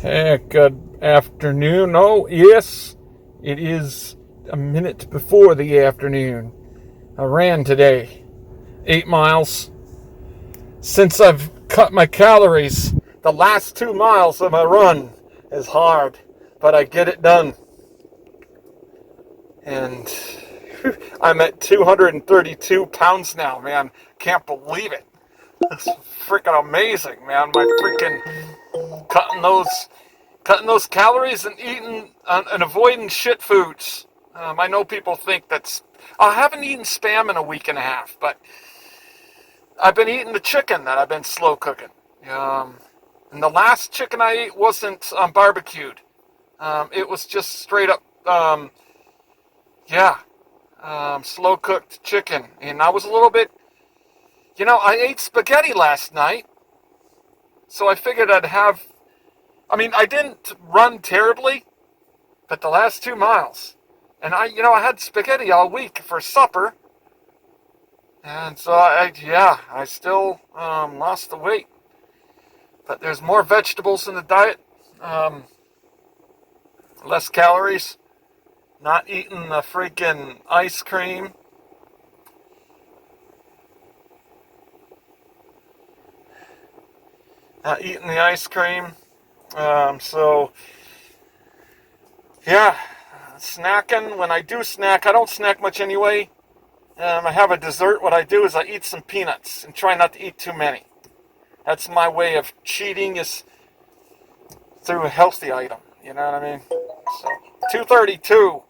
Good afternoon. Oh, yes, it is a minute before the afternoon. I ran today, 8 miles. Since I've cut my calories, the last 2 miles of my run is hard, but I get it done. And I'm at 232 pounds now, man. Can't believe it. It's freaking amazing, man. My freaking cutting those calories and eating and avoiding shit foods. I know people think that's. I haven't eaten Spam in a week and a half, but I've been eating the chicken that I've been slow cooking. And the last chicken I ate wasn't barbecued. It was just straight up, slow cooked chicken. And I was a little bit, I ate spaghetti last night, so I figured I'd have. I didn't run terribly, but the last 2 miles. And I had spaghetti all week for supper. And so I still lost the weight. But there's more vegetables in the diet, less calories, not eating the freaking ice cream. Not eating the ice cream. Snacking. When I do snack, I don't snack much anyway. I have a dessert. What I do is I eat some peanuts and try not to eat too many. That's my way of cheating, is through a healthy item. You know what I mean? So 232.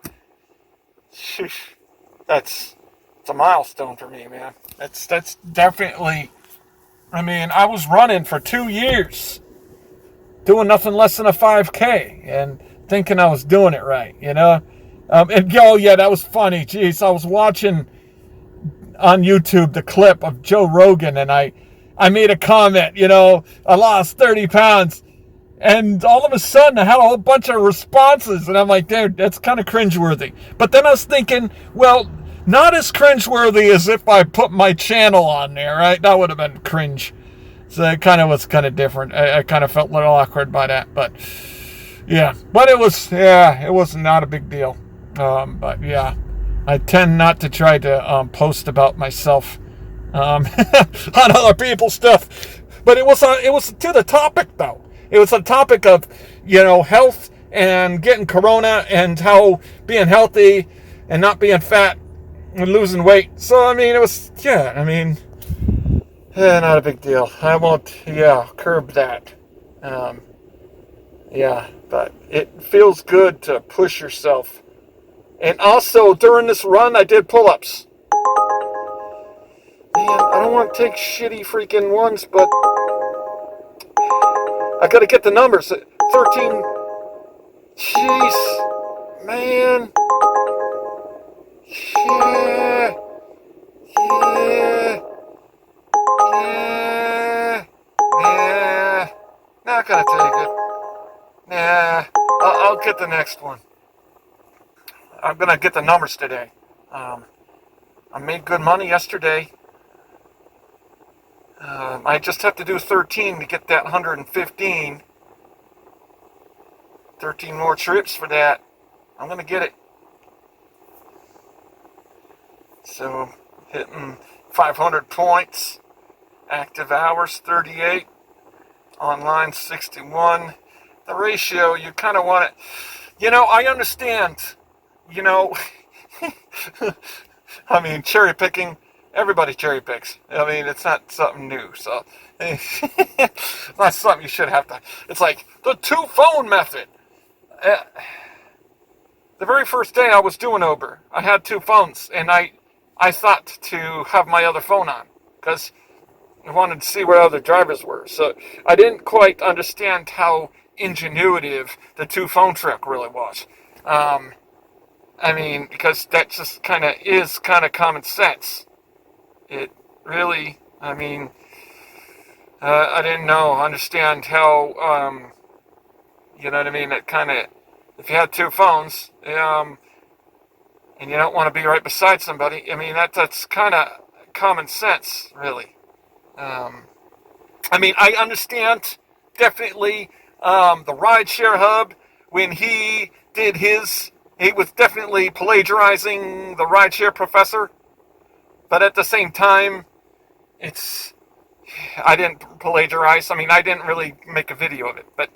It's a milestone for me, man. That's definitely. I was running for 2 years, doing nothing less than a 5K, and thinking I was doing it right, that was funny. Jeez, I was watching on YouTube the clip of Joe Rogan, and I made a comment, I lost 30 pounds, and all of a sudden I had a whole bunch of responses, and I'm like, dude, that's kind of cringeworthy. But then I was thinking, well, not as cringeworthy as if I put my channel on there, right? That would have been cringe. So it kind of was kind of different. I kind of felt a little awkward by that, but yeah. But it was not a big deal. But yeah, I tend not to try to post about myself on other people's stuff. But it was to the topic though. It was a topic of health and getting corona and how being healthy and not being fat and losing weight. So it was not a big deal. I won't curb that. But it feels good to push yourself. And also during this run I did pull-ups. Man, I don't want to take shitty freaking ones, but I gotta get the numbers. 13. Jeez. Man. Yeah. Not gonna take it. Nah. I'll get the next one. I'm gonna get the numbers today. I made good money yesterday. I just have to do 13 to get that 115. 13 more trips for that. I'm going to get it. So, hitting 500 points. Active hours, 38. Online, 61. The ratio, you kind of want it. I understand. Cherry picking. Everybody cherry picks. It's not something new, so it's not something you should have to. It's like the two phone method. The very first day I was doing Uber, I had two phones, and I thought to have my other phone on because I wanted to see where other drivers were. So I didn't quite understand how ingenuitive the two phone trick really was. Because that just kind of common sense. It really, I didn't understand how, it kind of, if you had two phones, and you don't want to be right beside somebody, that's kind of common sense, really. I understand, definitely, the Rideshare Hub, when he did his, he was definitely plagiarizing the Rideshare Professor. But at the same time, I didn't plagiarize. I mean, I didn't really make a video of it. But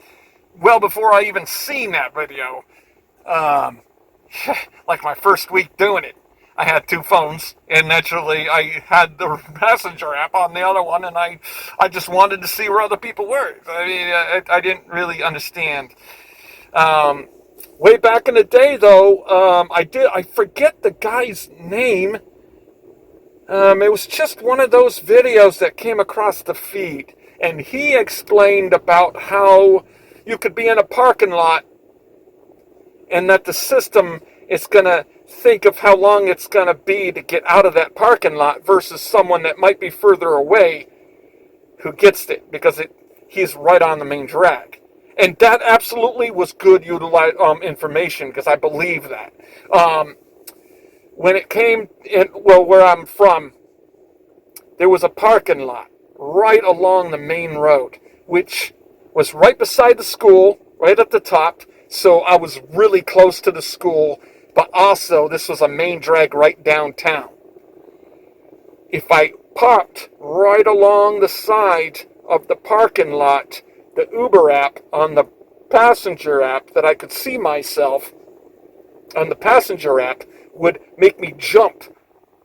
well before I even seen that video, um, like my first week doing it, I had two phones, and naturally I had the Messenger app on the other one, and I just wanted to see where other people were. I mean, I didn't really understand. Way back in the day, though, I forget the guy's name. It was just one of those videos that came across the feed, and he explained about how you could be in a parking lot and that the system is going to think of how long it's going to be to get out of that parking lot versus someone that might be further away who gets it because he's right on the main drag. And that absolutely was good information because I believe that. When it came in, well, where I'm from, there was a parking lot right along the main road, which was right beside the school, right at the top. So I was really close to the school, but also this was a main drag right downtown. If I parked right along the side of the parking lot, the Uber app on the passenger app that I could see myself on the passenger app would make me jump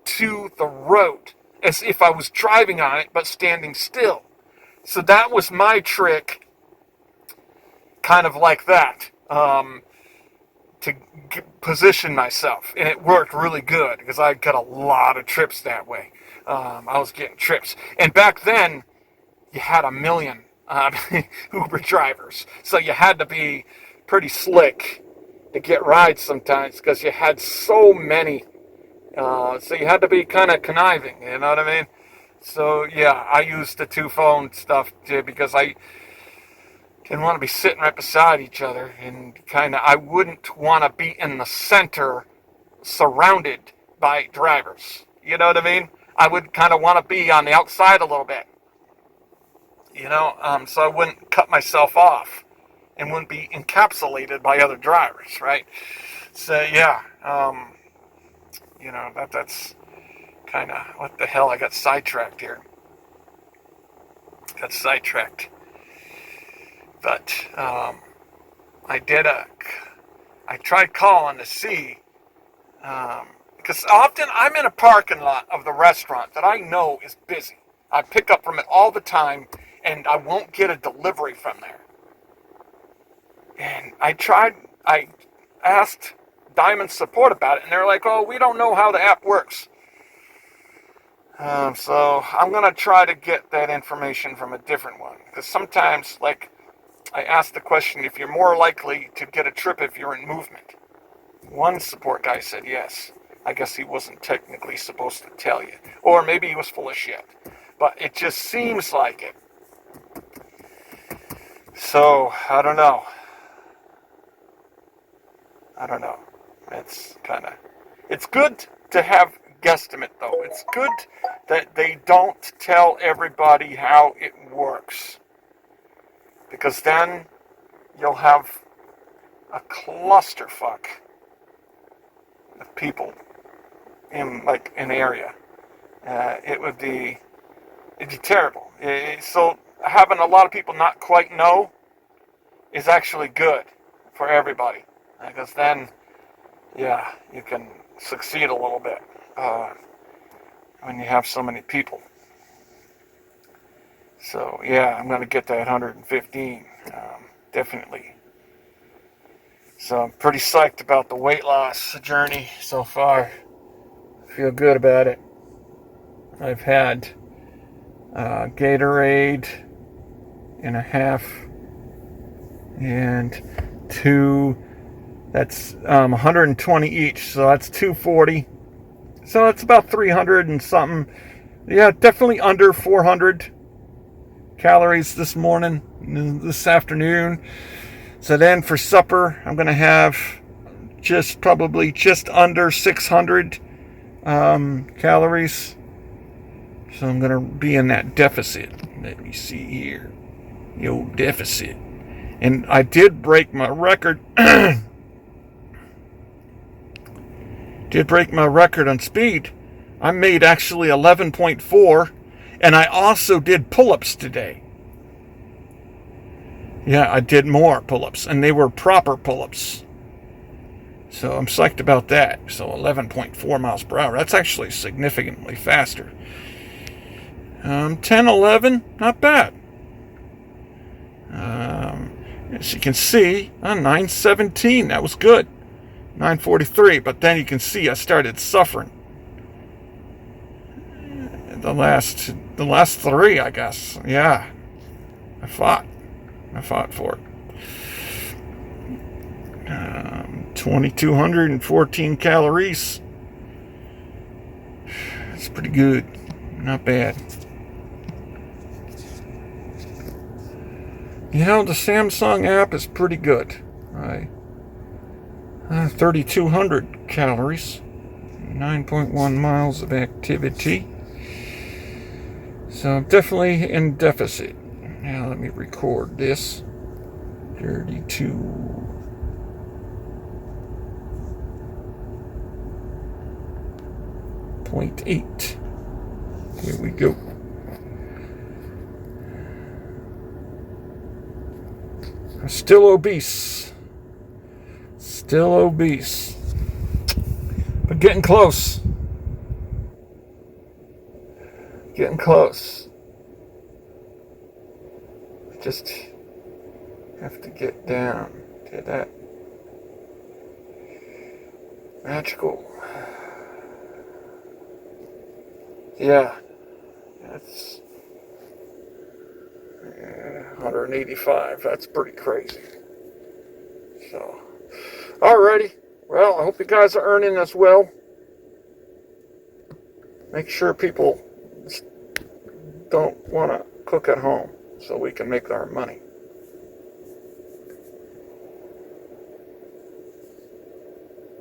to the road as if I was driving on it but standing still. So that was my trick, kind of like that. To position myself, and it worked really good because I got a lot of trips that way. I was getting trips, and back then you had a million Uber drivers, so you had to be pretty slick to get rides sometimes because you had so many. So you had to be kind of conniving, you know what I mean? So yeah, I used the two phone stuff too because I didn't want to be sitting right beside each other, and I wouldn't want to be in the center surrounded by drivers. You know what I mean? I would kind of want to be on the outside a little bit, so I wouldn't cut myself off and wouldn't be encapsulated by other drivers, right? So yeah, that's kind of, what the hell, I got sidetracked here. But I tried calling to see, because often I'm in a parking lot of the restaurant that I know is busy. I pick up from it all the time, and I won't get a delivery from there. And I asked Diamond Support about it, and they're like, oh, we don't know how the app works. So I'm going to try to get that information from a different one, because sometimes, like, I asked the question, if you're more likely to get a trip if you're in movement. One support guy said yes. I guess he wasn't technically supposed to tell you. Or maybe he was full of shit. But it just seems like it. So, I don't know. It's good to have guesstimate, though. It's good that they don't tell everybody how it works. Because then you'll have a clusterfuck of people in an area. It'd be terrible. So having a lot of people not quite know is actually good for everybody. Because then, yeah, you can succeed a little bit when you have so many people. So, yeah, I'm going to get that 115, definitely. So, I'm pretty psyched about the weight loss journey so far. Feel good about it. I've had Gatorade and a half and two, that's 120 each, so that's 240. So, that's about 300 and something. Yeah, definitely under 400 calories this morning, this afternoon. So then for supper, I'm going to have probably just under 600 calories. So I'm going to be in that deficit. Let me see here. Deficit. And I did break my record. Did break my record on speed. I made actually 11.4, and I also did pull-ups today. Yeah, I did more pull-ups, and they were proper pull-ups. So I'm psyched about that. So 11.4 miles per hour. That's actually significantly faster. 10, 11, not bad. As you can see, 9:17, that was good. 9:43, but then you can see I started suffering. The last three, I guess. Yeah, I fought for it. 2,214 calories. That's pretty good. Not bad. You know, the Samsung app is pretty good. 3,200 calories. 9.1 miles of activity. So I'm definitely in deficit. Now let me record this. 32.8. Here we go. I'm still obese. Still obese. But getting close. Getting close. Just have to get down to that magical. Yeah, that's 185. That's pretty crazy. So, alrighty. Well, I hope you guys are earning as well. Make sure people don't want to cook at home so we can make our money.